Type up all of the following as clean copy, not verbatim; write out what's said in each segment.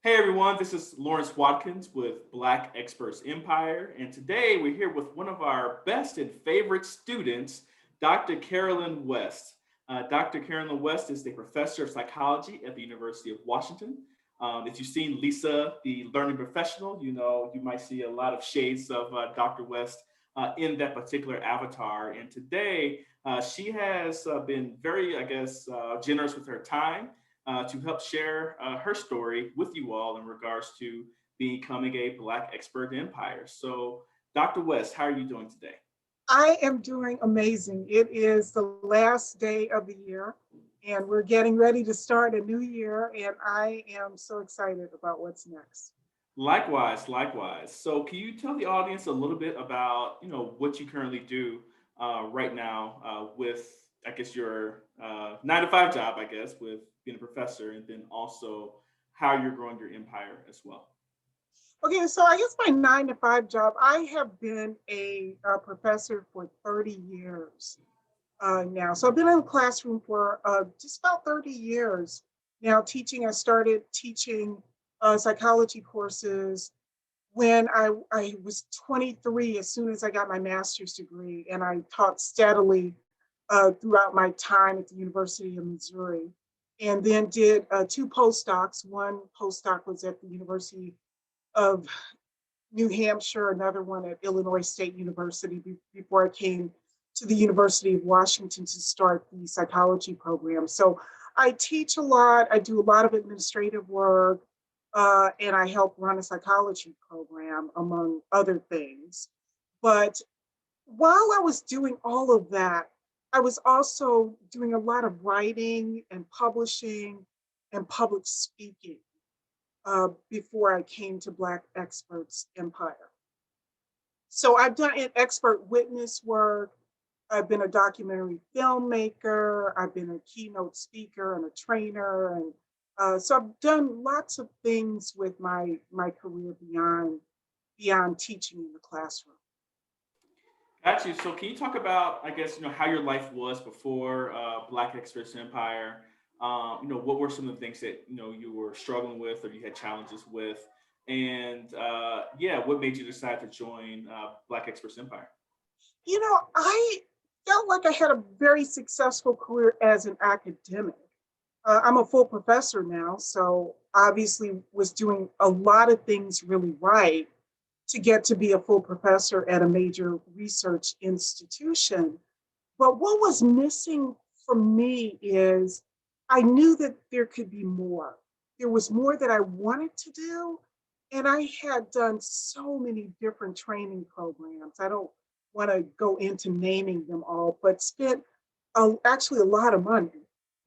Hey everyone, this is Lawrence Watkins with Black Experts Empire, and today we're here with one of our best and favorite students, Dr. Carolyn West. Dr. Carolyn West is the professor of psychology at the University of Washington. If you've seen Lisa, the learning professional, you know you might see a lot of shades of Dr. West in that particular avatar. And today she has been very, generous with her time to help share her story with you all in regards to becoming a Black expert empire. So, Dr. West, how are you doing today? I am doing amazing. It is the last day of the year, and we're getting ready to start a new year, and I am so excited about what's next. Likewise, likewise. So, can you tell the audience a little bit about what you currently do right now with your 9 to 5 job, I guess, with being a professor, and then also how you're growing your empire as well. Okay, so I guess my 9 to 5 job, I have been a professor for 30 years now. So I've been in the classroom for just about 30 years now teaching. I started teaching psychology courses when I was 23, as soon as I got my master's degree, and I taught steadily throughout my time at the University of Missouri, and then did 2 postdocs. One postdoc was at the University of New Hampshire, another one at Illinois State University before I came to the University of Washington to start the psychology program. So I teach a lot, I do a lot of administrative work, and I help run a psychology program, among other things. But while I was doing all of that, I was also doing a lot of writing and publishing and public speaking before I came to Black Experts Empire. So I've done expert witness work. I've been a documentary filmmaker. I've been a keynote speaker and a trainer, and so I've done lots of things with my career beyond teaching in the classroom. Got you. So, can you talk about, how your life was before Black Experts Empire? What were some of the things that you were struggling with, or you had challenges with, and yeah, what made you decide to join Black Experts Empire? I felt like I had a very successful career as an academic. I'm a full professor now, so obviously was doing a lot of things really right to get to be a full professor at a major research institution. But what was missing for me is I knew that there could be more. There was more that I wanted to do. And I had done so many different training programs. I don't want to go into naming them all, but spent actually a lot of money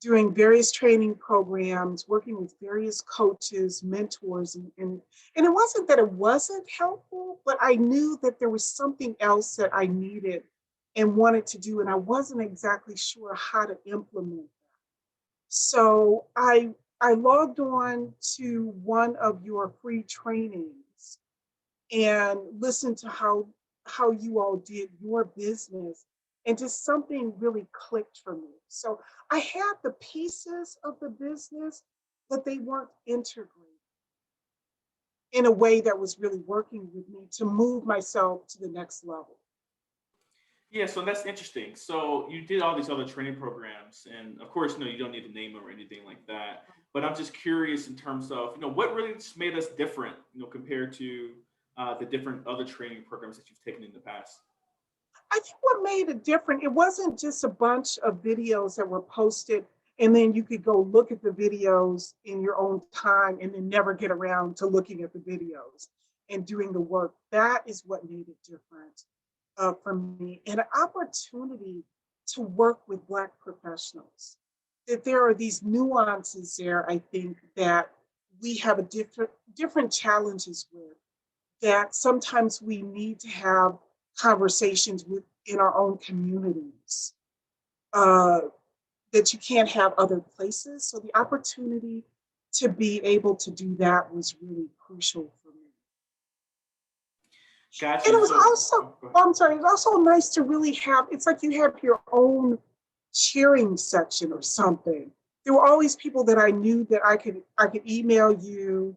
doing various training programs, working with various coaches, mentors, and it wasn't that it wasn't helpful, but I knew that there was something else that I needed and wanted to do, and I wasn't exactly sure how to implement. So I logged on to one of your free trainings and listened to how you all did your business, and just something really clicked for me. So I had the pieces of the business, but they weren't integrated in a way that was really working with me to move myself to the next level. Yeah, so that's interesting. So you did all these other training programs, and of course, you don't need to name them or anything like that. But I'm just curious in terms of what really just made us different, compared to the different other training programs that you've taken in the past. I think what made it different, it wasn't just a bunch of videos that were posted and then you could go look at the videos in your own time and then never get around to looking at the videos and doing the work. That is what made it different for me. And an opportunity to work with Black professionals. That there are these nuances there, I think, that we have a different challenges with, that sometimes we need to have conversations with in our own communities uh, that you can't have other places. So the opportunity to be able to do that was really crucial for me. Got And you. it was So, also, oh, go ahead. oh, I'm sorry, it was also nice to really have, it's like you have your own cheering section or something. There were always people that I knew that I could email you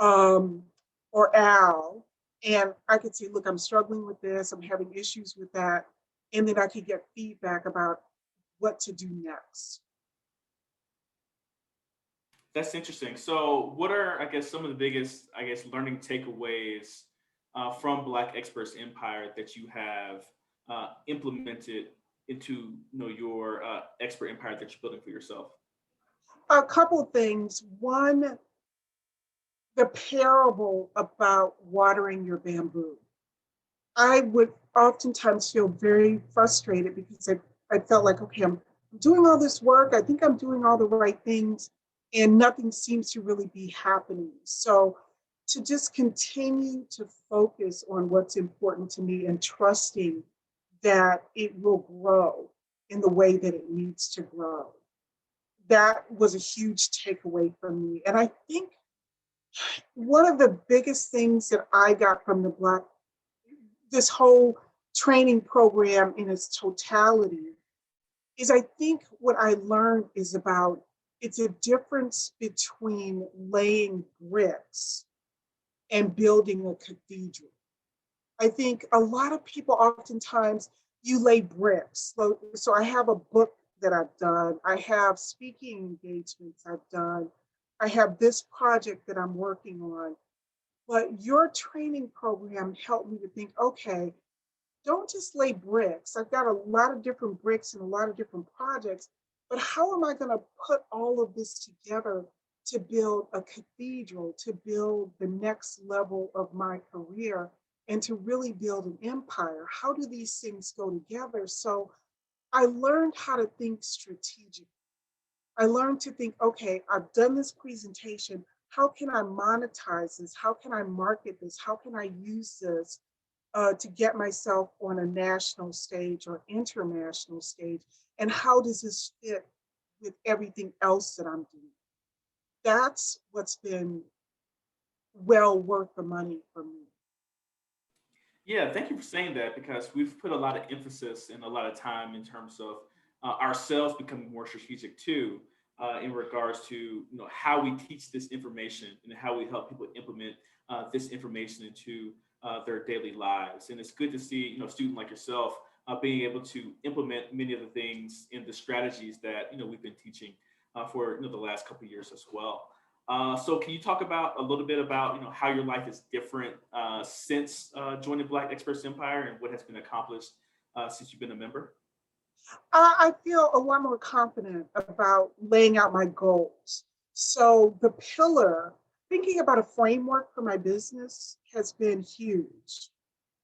um, or Al, and I could say, look, I'm struggling with this, I'm having issues with that, and then I could get feedback about what to do next. That's interesting. So, what are, I guess, some of the biggest, I guess, learning takeaways from Black Experts Empire that you have implemented into, your expert empire that you're building for yourself? A couple of things. One, the parable about watering your bamboo. I would oftentimes feel very frustrated because I felt like, okay, I'm doing all this work. I think I'm doing all the right things, and nothing seems to really be happening. So, to just continue to focus on what's important to me and trusting that it will grow in the way that it needs to grow. That was a huge takeaway for me. And I think one of the biggest things that I got from this whole training program in its totality is I think what I learned is about it's a difference between laying bricks and building a cathedral. I think a lot of people oftentimes you lay bricks. So I have a book that I've done. I have speaking engagements I've done. I have this project that I'm working on. But your training program helped me to think, okay, don't just lay bricks. I've got a lot of different bricks and a lot of different projects, but how am I going to put all of this together to build a cathedral, to build the next level of my career, and to really build an empire? How do these things go together? So I learned how to think strategically. I learned to think, okay, I've done this presentation. How can I monetize this? How can I market this? How can I use this to get myself on a national stage or international stage? And how does this fit with everything else that I'm doing? That's what's been well worth the money for me. Yeah, thank you for saying that because we've put a lot of emphasis and a lot of time in terms of ourselves becoming more strategic too, in regards to how we teach this information and how we help people implement this information into their daily lives. And it's good to see a student like yourself being able to implement many of the things and the strategies that we've been teaching for the last couple of years as well. So can you talk about a little bit about how your life is different since joining Black Experts Empire and what has been accomplished since you've been a member? I feel a lot more confident about laying out my goals. So the pillar, thinking about a framework for my business has been huge.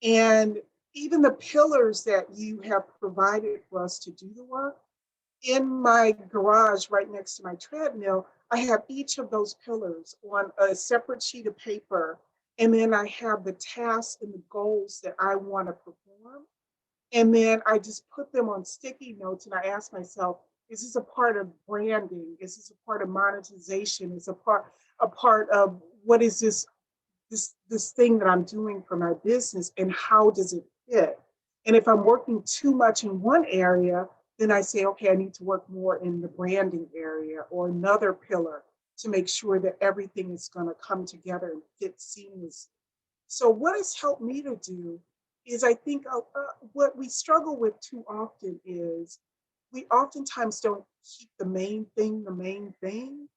And even the pillars that you have provided for us to do the work, in my garage right next to my treadmill, I have each of those pillars on a separate sheet of paper. And then I have the tasks and the goals that I want to perform. And then I just put them on sticky notes and I ask myself, is this a part of branding? Is this a part of monetization? Is a part of what is this thing that I'm doing for my business and how does it fit? And if I'm working too much in one area, then I say, okay, I need to work more in the branding area or another pillar to make sure that everything is going to come together and fit seamlessly. So what has helped me to do is I think what we struggle with too often is we oftentimes don't keep the main thing.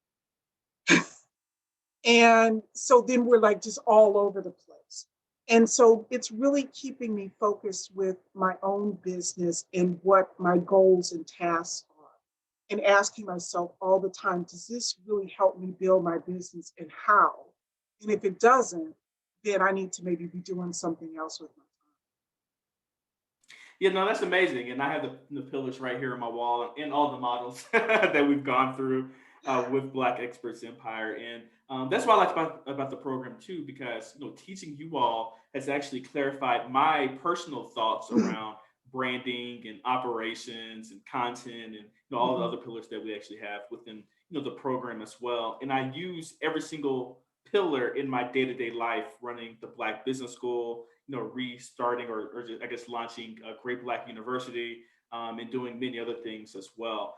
And so then we're like just all over the place. And so it's really keeping me focused with my own business and what my goals and tasks are. And asking myself all the time, does this really help me build my business and how? And if it doesn't, then I need to maybe be doing something else with my Yeah, no, that's amazing. And I have the pillars right here on my wall and all the models that we've gone through with Black Experts Empire. And that's what I like about the program too, because teaching you all has actually clarified my personal thoughts time. around branding and operations and content and all the Mhm. other pillars that we actually have within the program as well. And I use every single pillar in my day-to-day life running the Black Business School, restarting or just, I guess, launching a Great Black University and doing many other things as well.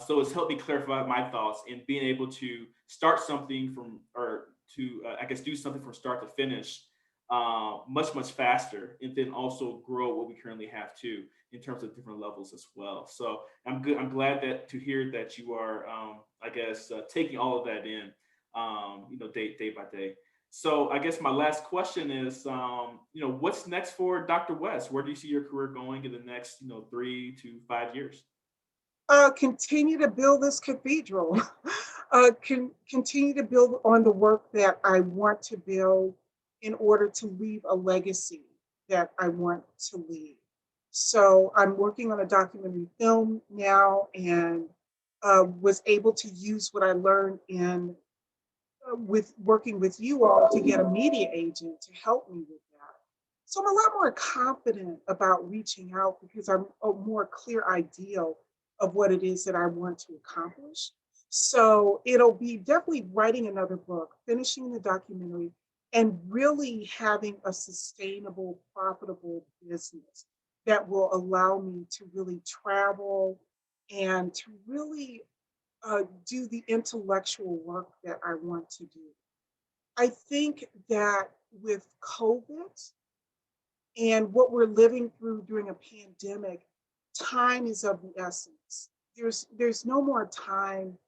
So it's helped me clarify my thoughts and being able to start something from or I guess, do something from start to finish much faster, and then also grow what we currently have too in terms of different levels as well. So I'm glad that to hear that you are, I guess, taking all of that in, day by day. So I guess my last question is, what's next for Dr. West? Where do you see your career going in the next, 3 to 5 years? Continue to build this cathedral. Continue to build on the work that I want to build in order to leave a legacy that I want to leave. So I'm working on a documentary film now, and was able to use what I learned in with working with you all to get a media agent to help me with that. So I'm a lot more confident about reaching out because I'm a more clear idea of what it is that I want to accomplish. So it'll be definitely writing another book, finishing the documentary, and really having a sustainable, profitable business that will allow me to really travel and to really do the intellectual work that I want to do. I think that with COVID and what we're living through during a pandemic, time is of the essence. There's no more time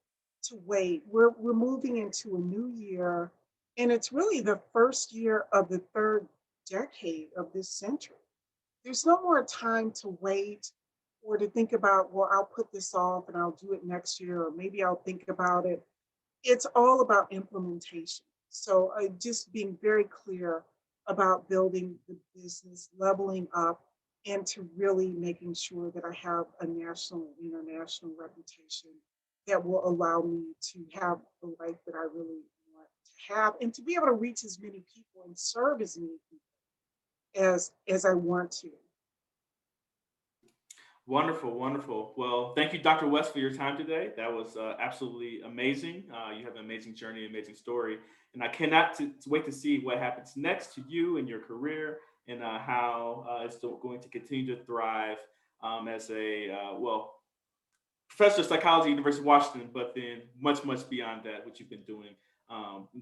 to wait. We're moving into a new year, and it's really the first year of the third decade of this century. There's no more time to wait or to think about, well, I'll put this off and I'll do it next year, or maybe I'll think about it. It's all about implementation. So just being very clear about building the business, leveling up, and to really making sure that I have a national and international reputation that will allow me to have the life that I really want to have, and to be able to reach as many people and serve as many people as I want to. Wonderful, wonderful. Well, thank you, Dr. West, for your time today. That was absolutely amazing. You have an amazing journey, amazing story, and I cannot to wait to see what happens next to you and your career, and how it's still going to continue to thrive as a professor of psychology at University of Washington, but then much beyond that, what you've been doing,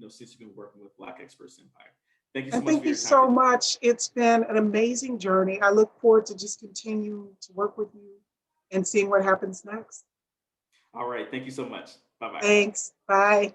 since you've been working with Black Experts Empire. Thank you so And much thank for you your time so today. much. It's been an amazing journey. I look forward to just continuing to work with you and seeing what happens next. All right, thank you so much. Bye bye. Thanks. Bye.